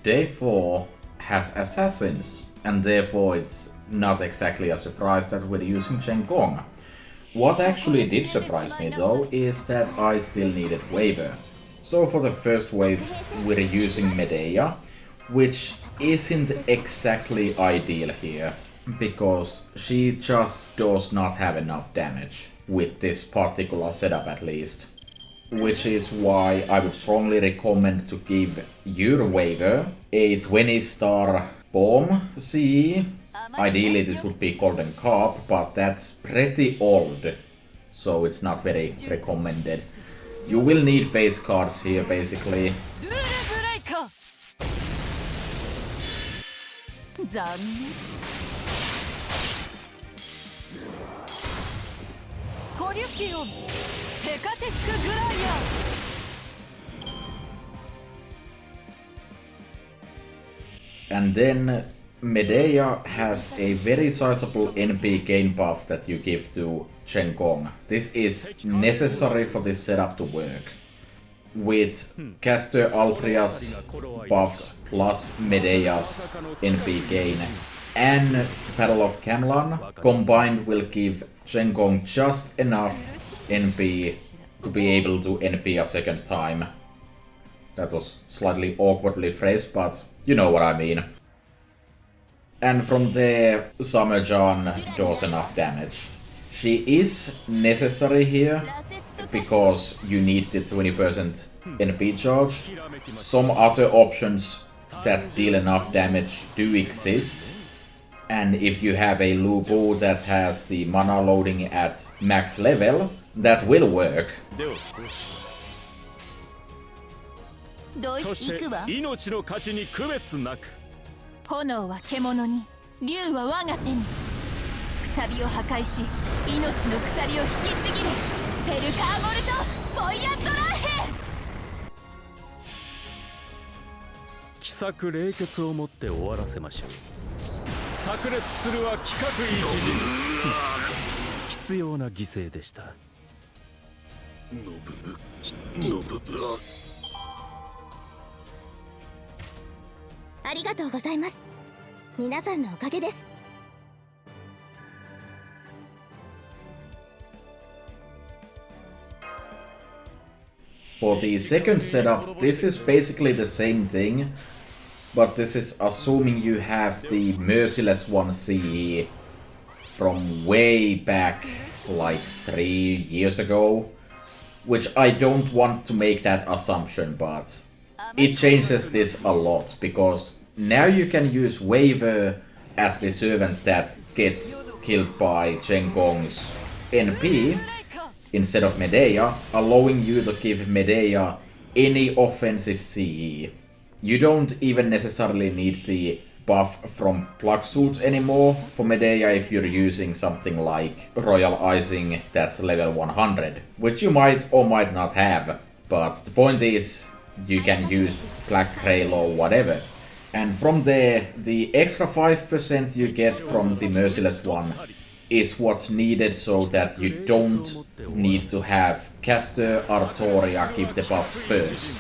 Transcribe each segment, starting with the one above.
Day 4 has assassins, and therefore it's not exactly a surprise that we're using non-Gong. What actually did surprise me though is that I still needed waiver. So for the first wave we're using Medea, which isn't exactly ideal here, because she just does not have enough damage, with this particular setup at least. Which is why I would strongly recommend to give your waiver a 20-star bomb CE. Ideally this would be Golden Carp, but that's pretty old, so it's not very recommended. You will need face cards here basically. And then Medea has a very sizable NP gain buff that you give to non-Gong. This is necessary for this setup to work. With Caster Altria's buffs plus Medea's NP gain and Battle of Camlan combined will give non-Gong just enough NP to be able to NP a second time. That was slightly awkwardly phrased, but you know what I mean. And from there, Summerjan does enough damage. She is necessary here, because you need the 20% NP charge. Some other options that deal enough damage do exist. And if you have a Lu Bu that has the mana loading at max level, that will work. For the second setup, this is basically the same thing, but this is assuming you have the Merciless 1 CE from way back, like 3 years ago, which I don't want to make that assumption, but it changes this a lot, because now you can use waiver as the servant that gets killed by non-Gong's NP instead of Medea, allowing you to give Medea any offensive CE. You don't even necessarily need the buff from Plug Suit anymore for Medea if you're using something like Royal Icing that's level 100, which you might or might not have, but the point is you can use Black Grail or whatever. And from there, the extra 5% you get from the Merciless 1 is what's needed so that you don't need to have Caster Artoria give the buffs first.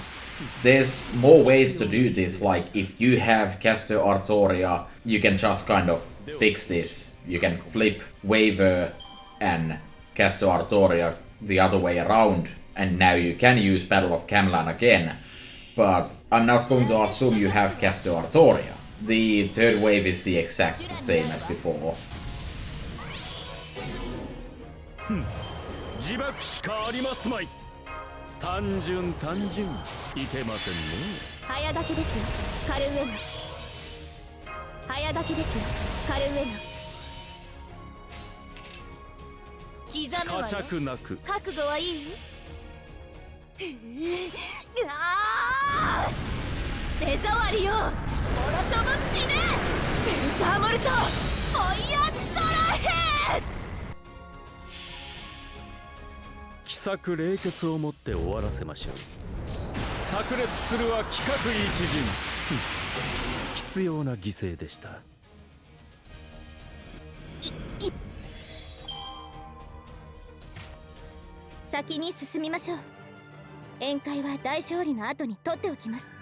There's more ways to do this, like if you have Caster Artoria, you can just kind of fix this. You can flip waiver and Caster Artoria the other way around, and now you can use Battle of Camlan again. But I'm not going to assume you have Caster Artoria. The third wave is the exact same as before.先に進みましょう。宴会は大勝利の後に取っておきます。